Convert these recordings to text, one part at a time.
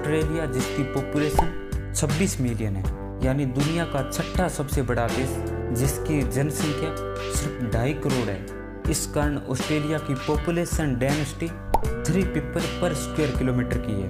Australia, जिसकी population 26 million है, यानी दुनिया का छठा सबसे बड़ा देश, जिसकी जनसंख्या सिर्फ 2.5 करोड़ है। इस कारण ऑस्ट्रेलिया की पॉपुलेशन डेंसिटी 3 पीपल पर स्क्वायर किलोमीटर की है।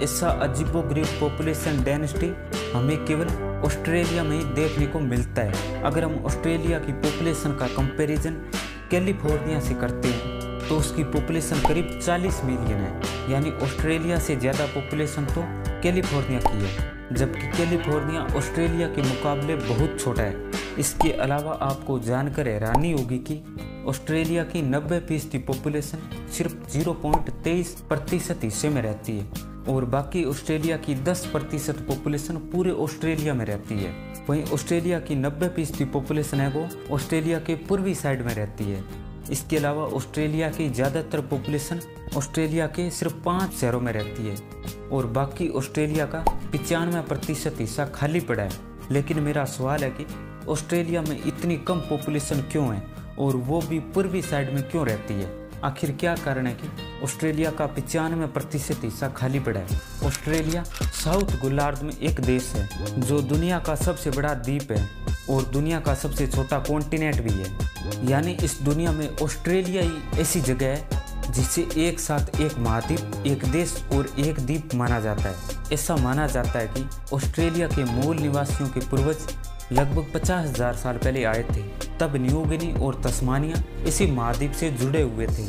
ऐसा अजीबोगरीब पॉपुलेशन डेंसिटी हमें केवल ऑस्ट्रेलिया में ही देखने को मिलता है। अगर हम ऑस्ट्रेलिया की पॉपुलेशन का कंपैरिजन कैलिफोर्निया से करते हैं तो उसकी पॉपुलेशन करीब 40 मिलियन है, यानी ऑस्ट्रेलिया से ज़्यादा पॉपुलेशन तो कैलिफोर्निया की है, जबकि कैलिफोर्निया ऑस्ट्रेलिया के मुकाबले बहुत छोटा है। इसके अलावा आपको जानकर हैरानी होगी कि ऑस्ट्रेलिया की 90% पॉपुलेशन सिर्फ 0.23% हिस्से में रहती है और बाकी ऑस्ट्रेलिया की 10% पॉपुलेशन पूरे ऑस्ट्रेलिया में रहती है। वहीं ऑस्ट्रेलिया की 90% पॉपुलेशन है वो ऑस्ट्रेलिया के पूर्वी साइड में रहती है। इसके अलावा ऑस्ट्रेलिया की ज़्यादातर पॉपुलेशन ऑस्ट्रेलिया के सिर्फ 5 शहरों में रहती है और बाकी ऑस्ट्रेलिया का 95% हिस्सा खाली पड़ा है। लेकिन मेरा सवाल है कि ऑस्ट्रेलिया में इतनी कम पॉपुलेशन क्यों है और वो भी पूर्वी साइड में क्यों रहती है? आखिर क्या कारण है कि ऑस्ट्रेलिया का 95% हिस्सा खाली पड़ा है? ऑस्ट्रेलिया साउथ गोलार्ध में एक देश है जो दुनिया का सबसे बड़ा द्वीप है और दुनिया का सबसे छोटा कॉन्टिनेंट भी है। यानी इस दुनिया में ऑस्ट्रेलिया ही ऐसी जगह है जिसे एक साथ एक महाद्वीप, एक देश और एक द्वीप माना जाता है। ऐसा माना जाता है कि ऑस्ट्रेलिया के मूल निवासियों के पूर्वज लगभग 50,000 साल पहले आए थे। तब न्यू गिनी और तस्मानिया इसी महाद्वीप से जुड़े हुए थे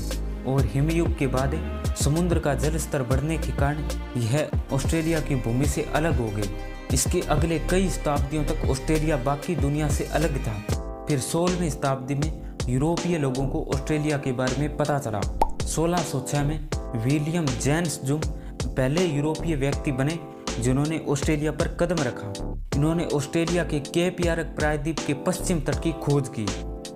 और हिमयुग के बाद समुद्र का जल स्तर बढ़ने के कारण यह ऑस्ट्रेलिया की भूमि से अलग हो गई। इसके अगले कई शताब्दियों तक ऑस्ट्रेलिया बाकी दुनिया से अलग था। फिर 16वीं शताब्दी में यूरोपीय लोगों को ऑस्ट्रेलिया के बारे में पता चला। 1606 में विलियम जेम्स जूम पहले यूरोपीय व्यक्ति बने जिन्होंने ऑस्ट्रेलिया पर कदम रखा। इन्होंने ऑस्ट्रेलिया के केप यार्क प्रायद्वीप के पश्चिम तट की खोज की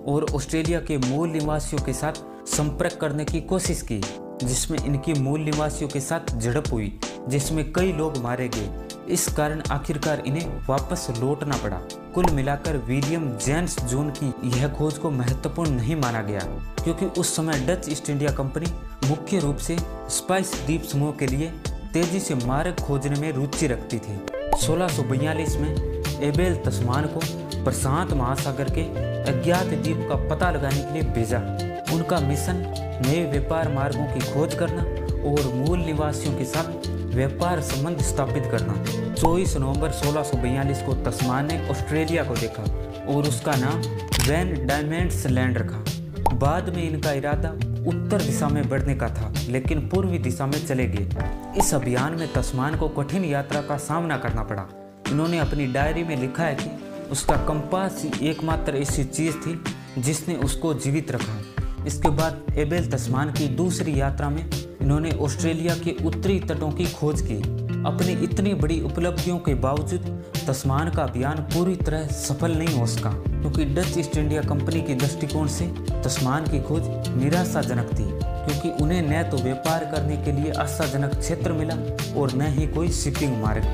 और ऑस्ट्रेलिया के मूल निवासियों के साथ संपर्क करने की कोशिश की, जिसमें इनकी मूल निवासियों के साथ झड़प हुई, जिसमें कई लोग मारे गए। इस कारण आखिरकार इन्हें वापस लौटना पड़ा। कुल मिलाकर विलियम जेम्स जूम की यह खोज को महत्वपूर्ण नहीं माना गया, क्योंकि उस समय डच ईस्ट इंडिया कंपनी मुख्य रूप से स्पाइस द्वीप समूह के लिए तेजी से मार्ग खोजने में रुचि रखती थी। 1642 में एबेल तस्मान को प्रशांत महासागर के अज्ञात द्वीप का पता लगाने के लिए भेजा। उनका मिशन नए व्यापार मार्गों की खोज करना और मूल निवासियों के साथ व्यापार संबंध स्थापित करना। 24 नवंबर 1642 को तस्मान ने ऑस्ट्रेलिया को देखा और उसका नाम वैन डायमंड्स लैंड रखा। बाद में इनका इरादा उत्तर दिशा में बढ़ने का था, लेकिन पूर्वी दिशा में चले गए। इस अभियान में तस्मान को कठिन यात्रा का सामना करना पड़ा। इन्होंने अपनी डायरी में लिखा है कि उसका कंपास ही एकमात्र ऐसी चीज़ थी जिसने उसको जीवित रखा। इसके बाद एबेल तस्मान की दूसरी यात्रा में इन्होंने ऑस्ट्रेलिया के उत्तरी तटों की खोज की। अपनी इतनी बड़ी उपलब्धियों के बावजूद तस्मान का अभियान पूरी तरह सफल नहीं हो सका, क्योंकि डच ईस्ट इंडिया कंपनी के दृष्टिकोण से तस्मान की खोज निराशाजनक थी, क्योंकि उन्हें न तो व्यापार करने के लिए आशाजनक क्षेत्र मिला और न ही कोई शिपिंग मार्ग।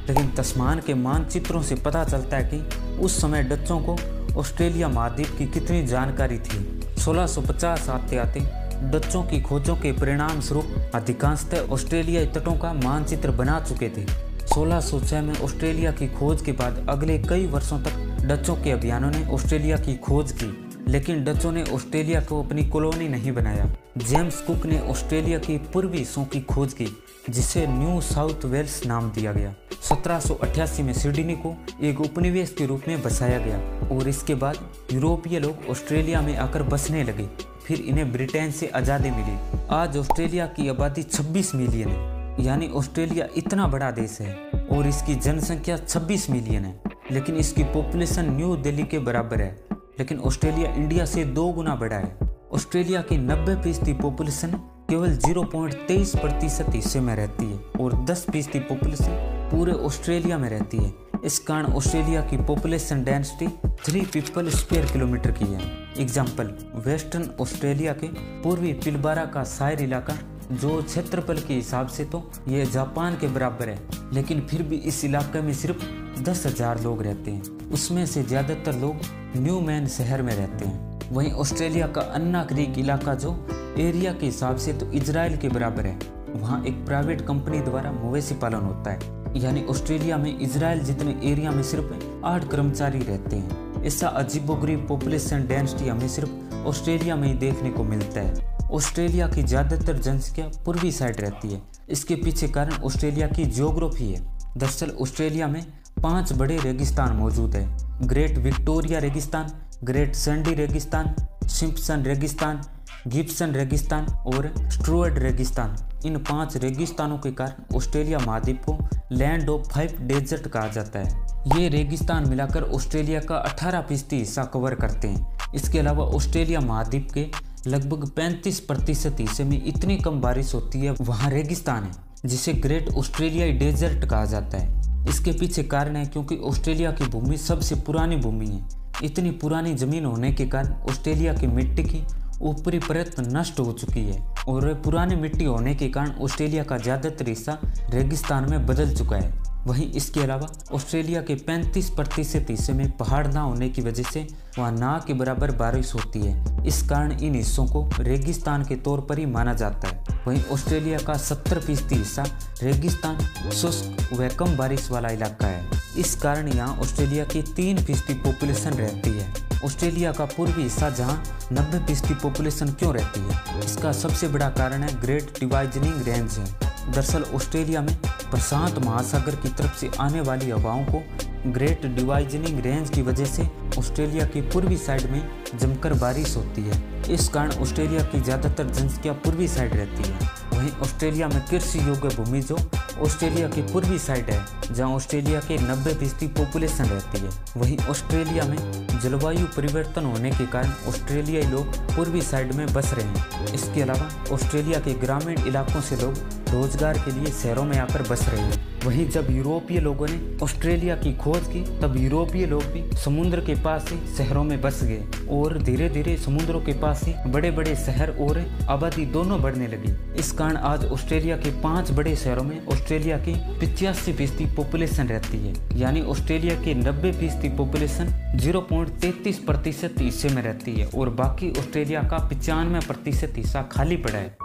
लेकिन तस्मान के मानचित्रों से पता चलता है कि उस समय डच्चों को ऑस्ट्रेलिया महाद्वीप की कितनी जानकारी थी। 1650 आते आते डच्चों की खोजों के परिणाम स्वरूप अधिकांशतः ऑस्ट्रेलियाई तटों का मानचित्र बना चुके थे। 1606 में ऑस्ट्रेलिया की खोज के बाद अगले कई वर्षों तक डच्चों के अभियानों ने ऑस्ट्रेलिया की खोज की, लेकिन डच्चों ने ऑस्ट्रेलिया को अपनी कॉलोनी नहीं बनाया। जेम्स कुक ने ऑस्ट्रेलिया की पूर्वी हिस्सों की खोज की, जिसे न्यू साउथ वेल्स नाम दिया गया। 1788 में सिडनी को एक उपनिवेश के रूप में बसाया गया और इसके बाद यूरोपीय लोग ऑस्ट्रेलिया में आकर बसने लगे। फिर इन्हें ब्रिटेन से आज़ादी मिली। आज ऑस्ट्रेलिया की आबादी 26 मिलियन है, यानी ऑस्ट्रेलिया इतना बड़ा देश है और इसकी जनसंख्या 26 मिलियन है, लेकिन इसकी पॉपुलेशन न्यू दिल्ली के बराबर है। लेकिन ऑस्ट्रेलिया इंडिया से 2 गुना बड़ा है। ऑस्ट्रेलिया की 90% पॉपुलेशन केवल 0.23% हिस्से में रहती है और 10% पॉपुलेशन पूरे ऑस्ट्रेलिया में रहती है। इस कारण ऑस्ट्रेलिया की population density 3 people square kilometre की है। एग्जाम्पल, वेस्टर्न ऑस्ट्रेलिया के पूर्वी पिलबारा का शायर इलाका, जो क्षेत्रफल के हिसाब से तो ये जापान के बराबर है, लेकिन फिर भी इस इलाके में सिर्फ 10,000 लोग रहते हैं। उसमें से ज़्यादातर लोग न्यू मैन शहर में रहते हैं। वहीं ऑस्ट्रेलिया का अन्ना क्रीक इलाका, जो एरिया के हिसाब से तो इजराइल के बराबर है, वहाँ एक प्राइवेट कंपनी द्वारा मवेशी पालन होता है। यानी ऑस्ट्रेलिया में इजराइल जितने एरिया में सिर्फ 8 कर्मचारी रहते हैं। ऐसा अजीबोगरीब पॉपुलेशन डेंसिटी हमें सिर्फ ऑस्ट्रेलिया में ही देखने को मिलता है। ऑस्ट्रेलिया की ज़्यादातर जनसंख्या पूर्वी साइड रहती है। इसके पीछे कारण ऑस्ट्रेलिया की ज्योग्राफी है। दरअसल ऑस्ट्रेलिया में 5 बड़े रेगिस्तान मौजूद है। ग्रेट विक्टोरिया रेगिस्तान, ग्रेट सैंडी रेगिस्तान, सिम्पसन रेगिस्तान, गिब्सन रेगिस्तान और स्ट्रुअर्ट रेगिस्तान। इन 5 रेगिस्तानों के कारण ऑस्ट्रेलिया महाद्वीप को लैंड ऑफ 5 डेजर्ट कहा जाता है। ये रेगिस्तान मिलाकर ऑस्ट्रेलिया का 18% हिस्सा कवर करते हैं। इसके अलावा ऑस्ट्रेलिया महाद्वीप के लगभग 35% हिस्से में इतनी कम बारिश होती है, वहाँ रेगिस्तान है, जिसे ग्रेट ऑस्ट्रेलियाई डेजर्ट कहा जाता है। इसके पीछे कारण है क्योंकि ऑस्ट्रेलिया की भूमि सबसे पुरानी भूमि है। इतनी पुरानी जमीन होने के कारण ऑस्ट्रेलिया की मिट्टी की ऊपरी परत नष्ट हो चुकी है और पुरानी मिट्टी होने के कारण ऑस्ट्रेलिया का ज़्यादातर हिस्सा रेगिस्तान में बदल चुका है। वहीं इसके अलावा ऑस्ट्रेलिया के 35% हिस्से में पहाड़ ना होने की वजह से वहाँ ना के बराबर बारिश होती है। इस कारण इन हिस्सों को रेगिस्तान के तौर पर ही माना जाता है। वहीं ऑस्ट्रेलिया का 70% हिस्सा रेगिस्तान, शुष्क व कम बारिश वाला इलाका है। इस कारण यहाँ ऑस्ट्रेलिया की 3% पॉपुलेशन रहती है। ऑस्ट्रेलिया का पूर्वी हिस्सा जहाँ 90% पॉपुलेशन क्यों रहती है, इसका सबसे बड़ा कारण है ग्रेट डिवाइजनिंग रेंज है। दरअसल ऑस्ट्रेलिया में प्रशांत महासागर की तरफ से आने वाली हवाओं को ग्रेट डिवाइजनिंग रेंज की वजह से ऑस्ट्रेलिया की पूर्वी साइड में जमकर बारिश होती है। इस कारण ऑस्ट्रेलिया की ज़्यादातर जनसंख्या पूर्वी साइड रहती है। वहीं ऑस्ट्रेलिया में कृषि योग्य भूमि जो ऑस्ट्रेलिया की पूर्वी साइड है, जहां ऑस्ट्रेलिया के 90% पॉपुलेशन रहती है। वहीं ऑस्ट्रेलिया में जलवायु परिवर्तन होने के कारण ऑस्ट्रेलियाई लोग पूर्वी साइड में बस रहे हैं। इसके अलावा ऑस्ट्रेलिया के ग्रामीण इलाकों से लोग रोजगार के लिए शहरों में आकर बस रहे हैं। वहीं जब यूरोपीय लोगों ने ऑस्ट्रेलिया की खोज की, तब यूरोपीय लोग भी समुद्र के पास ही शहरों में बस गए और धीरे धीरे समुद्रों के पास ही बड़े बड़े शहर और आबादी दोनों बढ़ने लगी। इस कारण आज ऑस्ट्रेलिया के 5 बड़े शहरों में ऑस्ट्रेलिया की 85% पॉपुलेशन रहती है। यानी ऑस्ट्रेलिया के 90% पॉपुलेशन 0.33% हिस्से में रहती है और बाकी ऑस्ट्रेलिया का 95% हिस्सा खाली पड़ा है।